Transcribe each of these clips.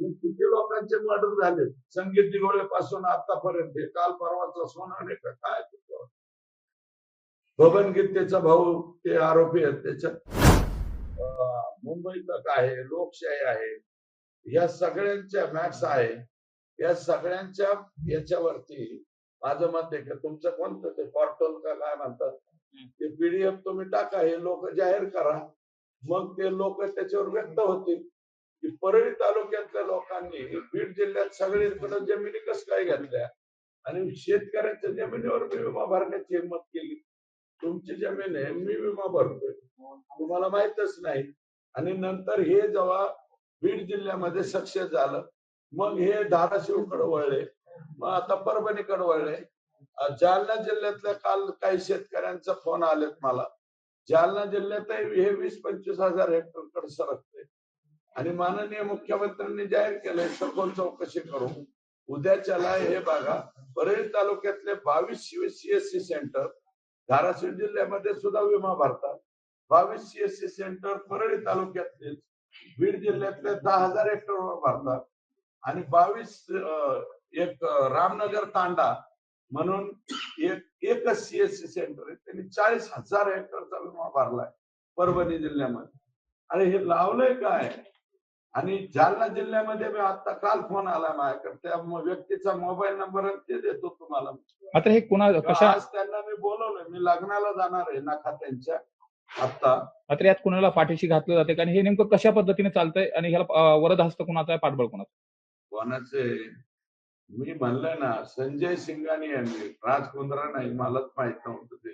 किती लोकांचे मर्डर झाले संगीत दिगोळे पासून आतापर्यंत, काल परवाचा सोनाने का काय बबन गीतेचा भाऊ ते आरोपी आहेत त्याच्यात. मुंबईत काय आहे, लोकशाही आहे, या सगळ्यांच्या मॅक्स आहे, या सगळ्यांच्या याच्यावरती माझं मत आहे की तुमचं कोणतं ते पोर्टल का काय म्हणतात ते पीडीएफ तुम्ही टाका, हे लोक जाहीर करा, मग ते लोक त्याच्यावर व्यक्त होतील की परळी तालुक्यातल्या लोकांनी बीड जिल्ह्यात सगळीकडे जमिनी कसं काय घेतल्या आणि शेतकऱ्यांच्या जमिनीवर मी विमा भरण्याची हिंमत केली. तुमची जमीन आहे, मी विमा भरतोय, तुम्हाला माहितच नाही. आणि नंतर हे जेव्हा बीड जिल्ह्यामध्ये सक्सेस झालं, मग हे धाराशिवकडे वळले, मग आता परभणीकडे वळले. जालना जिल्ह्यातल्या काल काही शेतकऱ्यांचा फोन आलेत मला, जालना जिल्ह्यातही हे 20-25 हजार हेक्टरकडे सरकते आणि माननीय मुख्यमंत्र्यांनी जाहीर केलंय सखोल चौकशी करून उद्याच्याला हे बघा, परळी तालुक्यातले 22 सीएससी सेंटर धाराशिव जिल्ह्यामध्ये सुद्धा विमा भरतात. 22 सीएससी सेंटर परळी तालुक्यातले बीड जिल्ह्यातले 10,000 हेक्टरवर भरतात आणि 22 एक रामनगर तांडा म्हणून एकच सीएससी सेंटर आहे, त्यांनी 40,000 हेक्टरचा विमा भरलाय परभणी जिल्ह्यामध्ये. आणि हे लावलंय काय? आणि जालना जिल्ह्यामध्ये मी आता काल फोन आला माझ्याकडे, त्या व्यक्तीचा मोबाईल नंबर ते देतो तुम्हाला. आता हे कोणा कशा आज त्यांना मी बोलवलंय, मी लग्नाला जाणार आहे नाका त्यांच्या आता. मात्र यात कुणाला पाठीशी घातलं जाते कारण हे नेमकं कशा पद्धतीने चालतंय आणि ह्याला वरद हस्त कोणाचा आहे, पाठबळ कोणाचे? मी म्हणलं ना, संजय सिंगानी यांनी, राज कुंद्रा नाही, मलाच माहित नव्हतं ते,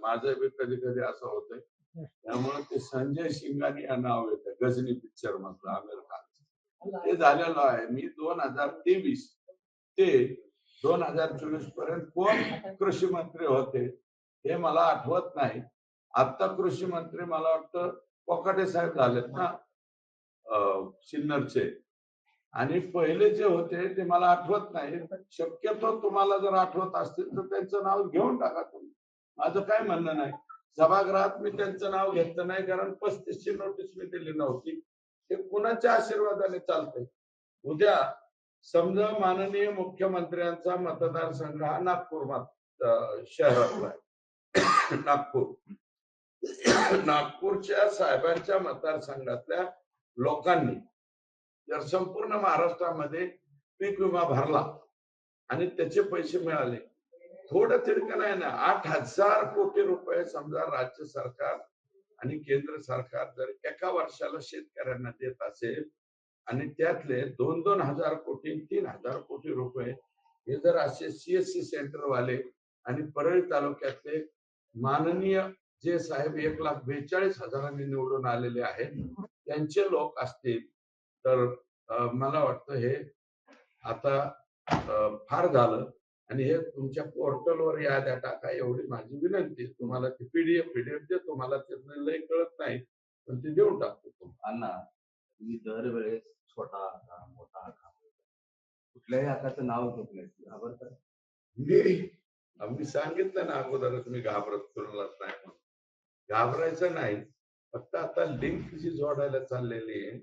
माझं बी कधी कधी असं होतंय, त्यामुळे ते संजय सिंगानी या नाव येतं गजनी पिक्चर मधलं आमिर खान, ते झालेलं आहे. मी 2023 ते 2024 पर्यंत कोण कृषी मंत्री होते हे मला आठवत नाही. आता कृषी मंत्री मला वाटतं कोकाटे साहेब झालेत ना सिन्नरचे, आणि पहिले जे होते ते मला आठवत नाही. शक्यतो तुम्हाला जर आठवत असतील तर त्यांचं नाव घेऊन टाका तुम्ही, माझं काय म्हणणं नाही. सभागृहात मी त्यांचं नाव घेतलं नाही कारण 35ची नोटीस मी दिली नव्हती. ते कुणाच्या आशीर्वादाने चालतंय. उद्या समजा माननीय मुख्यमंत्र्यांचा मतदारसंघ हा नागपूर शहरातला आहे, नागपूरच्या साहेबांच्या मतदारसंघातल्या लोकांनी जर संपूर्ण महाराष्ट्रामध्ये पीक विमा भरला आणि त्याचे पैसे मिळाले, थोडं तिडकं नाही ना, 8,000 कोटी रुपये समजा राज्य सरकार आणि केंद्र सरकार जर एका वर्षाला शेतकऱ्यांना देत असेल आणि त्यातले 2-2 हजार कोटी 3,000 कोटी रुपये हे जर असे सीएससी सेंटर वाले आणि परळी तालुक्यातले माननीय जे साहेब 1,42,000 निवडून आलेले आहेत त्यांचे लोक असतील तर मला वाटतं हे आता फार झालं. आणि हे तुमच्या पोर्टलवर याद्या टाका एवढी माझी विनंती. तुम्हाला ती पीडीएफ देतो, मला त्यातलं लय कळत नाही पण ते देऊन टाकतो. अण्णा, तुम्ही दरवेळेस छोटा आका मोठा आका कुठल्याही आकाचं नाव घेत नाही, घाबरतात? मी सांगितलं ना अगोदरच, मी घाबरत कोणालाच नाही म्हणून. घाबरायचं नाही, फक्त आता लिंक जी जोडायला चाललेली आहे,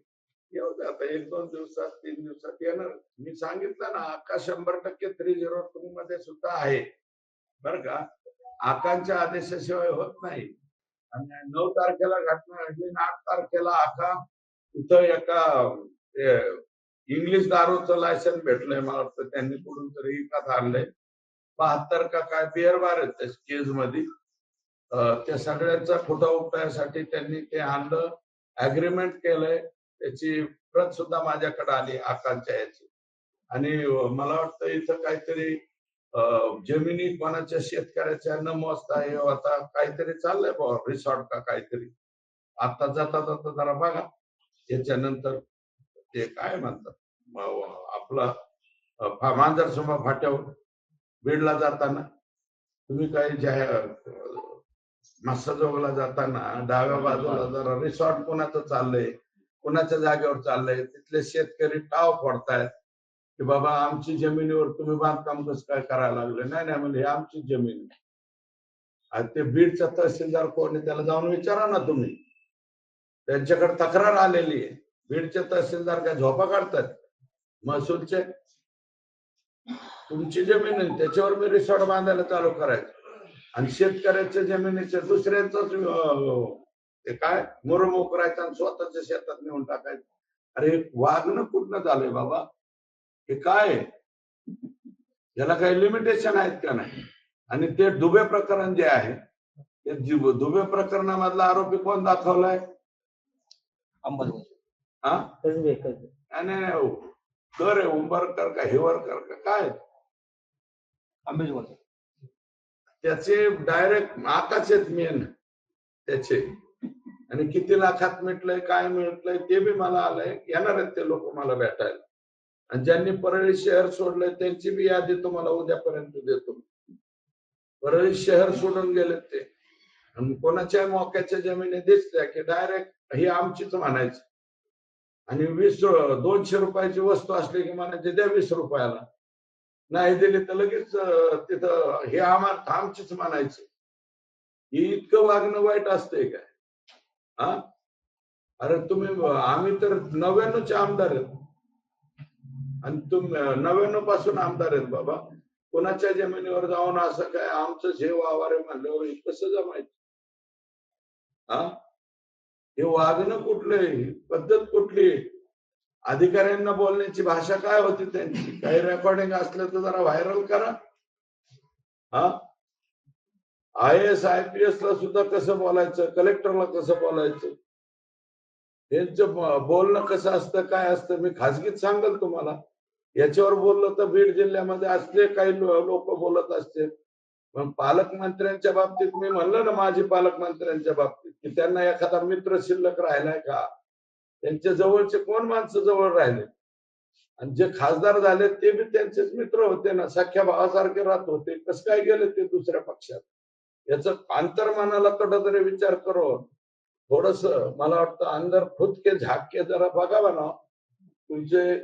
येऊ दे आता 1-2 दिवसात 3 दिवसात येणार. मी सांगितलं ना, आका 100% 302 मध्ये सुद्धा आहे बर का. आकांच्या आदेशाशिवाय होत नाही. आणि 9 तारखेला घटना घडली, 8 तारखेला आका इथं एका इंग्लिश दारूचं लायसन भेटलंय मला वाटतं त्यांनी कुठून तरी विकत आणलंय, 72 का काय बिअर बार आहेत त्या केज मध्ये. त्या सगळ्यांचा खोटा उपयासाठी त्यांनी ते आणलं, अग्रीमेंट केलंय, त्याची प्रत सुद्धा माझ्याकडे आली आकांच्या याची. आणि मला वाटतं इथं काहीतरी जमिनी कोणाच्या शेतकऱ्याच्या न मोजता हे आता काहीतरी चाललंय रिसॉर्ट का काहीतरी. आता जाता जाता जरा बघा, याच्यानंतर ते काय म्हणतात आपला मांजरसोबा फाट्यावर बीडला जाताना तुम्ही काही मस्साजोगला जाताना डाव्या बाजूला जरा रिसॉर्ट कोणाचं चाललंय, कोणाच्या जागेवर चाललंय, तिथले शेतकरी टाव फोडतायत की बाबा आमची जमिनीवर तुम्ही बांधकाम कसं काय करायला लागले. नाही नाही म्हणजे आमची जमीन. आणि ते बीडचा तहसीलदार कोण आहे त्याला जाऊन विचारा ना तुम्ही, त्यांच्याकडे तक्रार आलेली आहे. बीडचे तहसीलदार काय झोपा काढतात महसूलचे? तुमची जमीन आहे त्याच्यावर मी रिसॉर्ट बांधायला चालू करायचं आणि शेतकऱ्याच्या जमिनीचे दुसऱ्यांच ते काय मुरमूक करायचं आणि स्वतःच्या शेतात नेऊन टाकायचं. अरे वागणं कुठनं झालंय बाबा? हे काय आहे? याला काही लिमिटेशन आहेत का नाही? आणि ते दुबे प्रकरण जे आहे ते दुबे प्रकरणामधला आरोपी कोण दाखवलाय? हा नाही नाही, कर आहे उंबरकर का हिवरकर का काय? त्याचे डायरेक्ट आकाशच मेन त्याचे, आणि किती लाखात मिटलंय काय मिटलंय ते बी मला आलंय. येणार आहेत ते लोक मला भेटायला, आणि ज्यांनी परळी शहर सोडलंय त्यांची बी यादी तुम्हाला उद्यापर्यंत देतो. परळी शहर सोडून गेलेत ते, आणि कोणाच्या मोक्याच्या जमिनी दिसल्या की डायरेक्ट ही आमचीच म्हणायची, आणि 200 रुपयाची वस्तू असली की म्हणायचे द्या 20 रुपयाला, नाही दिली तर लगेच तिथं हे आमचीच म्हणायची. ही इतकं वागणं वाईट असतंय काय? हा, अरे आम्ही तर 99चे आमदार आहेत, आणि तुम्ही 99 पासून आमदार आहेत बाबा. कोणाच्या जमिनीवर जाऊन असं काय आमचं जे वावर आहे म्हणल्यावर कसं जमायचं? हा, हे वागणं कुठलंय? पद्धत कुठली? अधिकाऱ्यांना बोलण्याची भाषा काय होती त्यांची? काही रेकॉर्डिंग असलं तर जरा व्हायरल करा. हा, IAS IPS ला सुद्धा कसं बोलायचं, कलेक्टरला कसं बोलायचं, त्यांचं बोलणं कसं असतं काय असतं मी खाजगीत सांगेल तुम्हाला. याच्यावर बोललं तर बीड जिल्ह्यामध्ये असले काही लोक बोलत असते. पण पालकमंत्र्यांच्या बाबतीत मी म्हणलं ना, माजी पालकमंत्र्यांच्या बाबतीत की त्यांना एखादा मित्र शिल्लक राहिलाय का? त्यांच्या जवळचे कोण माणसं जवळ राहिले? आणि जे खासदार झाले ते बी त्यांचेच मित्र होते ना, सख्या भावासारखे राहत होते. कसं काय गेले ते दुसऱ्या पक्षात? याचं अंतर्मनाला तरी विचार करो. थोडस मला वाटतं अंदर खुद के झाक के जरा बघावा ना. तुमचे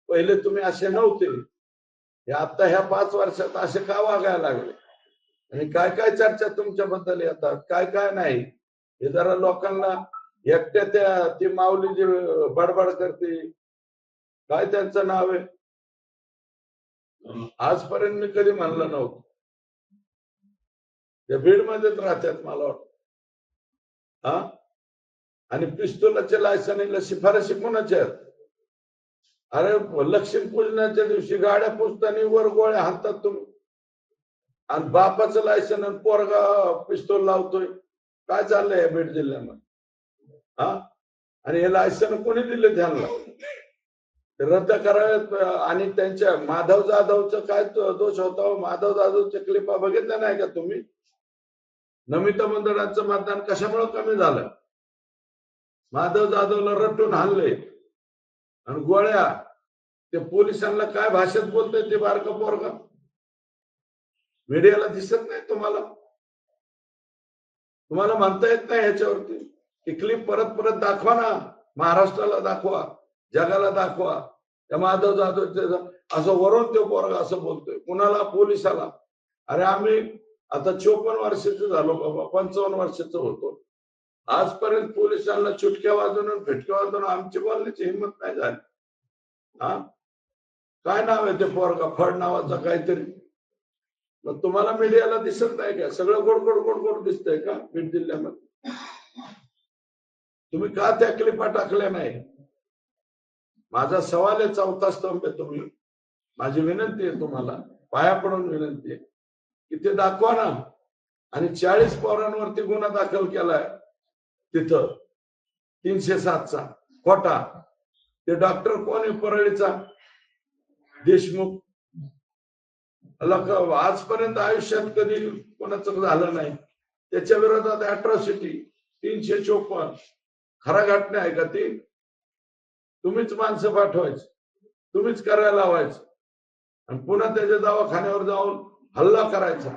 पहिले तुम्ही असे नव्हते, हे आता ह्या 5 वर्षात असे का वागायला लागले? आणि काय काय चर्चा तुमच्याबद्दल येतात, काय काय नाही, हे जरा लोकांना एकट्या ती माऊली जी बडबड करते, काय त्यांचं नाव आहे? आजपर्यंत मी कधी म्हणलं नव्हतं. त्या बीडमध्येच राहतात मला वाटतं. हा, आणि पिस्तुलाच्या लायसनीला शिफारशी कोणाच्या आहेत? अरे लक्ष्मी पूजनाच्या दिवशी गाड्या पुजताना वर गोळ्या हाणतात तुम्ही, आणि बापाचं लायसन आणि पोरगा पिस्तूल लावतोय. काय चाललंय बीड जिल्ह्यामध्ये? हा, आणि हे लायसन कोणी दिले त्यांना? रद्द करावेत. आणि त्यांच्या माधव जाधवचं काय दोष होता? माधव जाधवच्या क्लिपा बघितल्या नाही का तुम्ही? नमिता मंडळाचं मतदान कशामुळे कमी झालं? माधव जाधवला रट्टून हाणले, आणि गोळ्या ते पोलिसांना काय भाषेत बोलतोय ते बारका पोरगा? मीडियाला दिसत नाही तुम्हाला? तुम्हाला म्हणता येत नाही ह्याच्यावरती? ही क्लिप परत परत दाखवा ना, महाराष्ट्राला दाखवा, जगाला दाखवा. त्या माधव जाधव असं वरून तो पोरगा असं बोलतोय कुणाला? पोलिसाला. अरे आम्ही आता 54 वर्षाचे झालो बाबा, 55 वर्षाचं होतो. आजपर्यंत पोलिसांना चुटक्या वाजवून फिटक्या वाजवून आमची बोलण्याची हिंमत नाही झाली. हा, काय नाव आहे ते पोरगा? फड नावाचा काहीतरी. मग तुम्हाला मीडियाला दिसत नाही का? सगळं गोड गोड गोड गोड दिसतंय का बीड जिल्ह्यामध्ये? तुम्ही का त्या क्लिपा टाकल्या नाही? माझा सवाल आहे, चौथा स्तंभ आहे तुम्ही. माझी विनंती आहे तुम्हाला, पाया पडून विनंती आहे की ते दाखवा ना. आणि 40 पोरांवरती गुन्हा दाखल केलाय तिथं 307चा खोटा. ते डॉक्टर कोण आहे परळीचा? देशमुख. आजपर्यंत आयुष्यात कधी कोणाचं झालं नाही. त्याच्या विरोधात अॅट्रॉसिटी 354. खरा घटना आहे का ती? तुम्हीच माणसं पाठवायची, तुम्हीच करायला लावायचं, आणि पुन्हा त्याच्या दवाखान्यावर जाऊन हल्ला करायचा.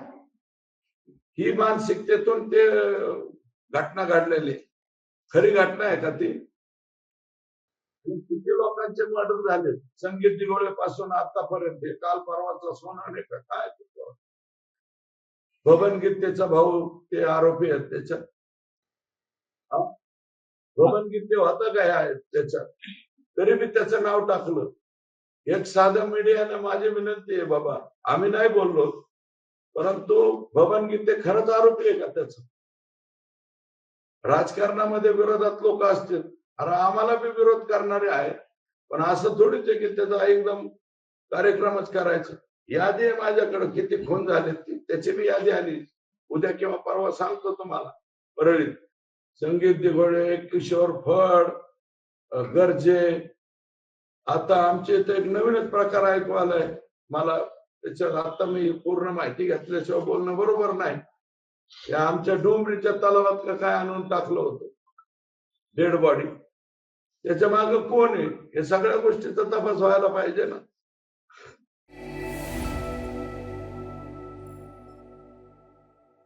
ही मानसिकतेतून ते घटना घडलेली. खरी घटना आहे का ती? किती लोकांचे मर्डर झाले संगीत दिगोळे पासून आतापर्यंत? काल परवाचा सोना नाही का काय? बबन गीतेचा भाऊ ते आरोपी आहेत त्याच्यात. बबन गीते होता काय आहे त्याच्यात, तरी मी त्याचं नाव टाकलं. एक साधं मीडियाने माझी विनंती आहे बाबा, आम्ही नाही बोललो, परंतु बबन गीते खरंच आरोपी आहे का त्याचा? राजकारणामध्ये विरोधात लोक असतील, अरे आम्हाला बी विरोध करणारे आहेत, पण असं थोडीच आहे की त्याचा एकदम कार्यक्रमच करायचा. यादी आहे माझ्याकडे किती खून झाले त्याची बी यादी आली, उद्या किंवा परवा सांगतो तुम्हाला. परळीत संगीत दिघोळे, किशोर फड, गर्जे. आता आमच्या इथे एक नवीनच प्रकार ऐकू आलाय मला, त्याच्यात आता मी पूर्ण माहिती घेतल्याशिवाय बोलणं बरोबर नाही. या आमच्या डोंबरीच्या तलावात का काय आणून टाकलं होतं डेड बॉडी, त्याच्या मागे कोण आहे हे सगळ्या गोष्टीचा तपास व्हायला पाहिजे ना.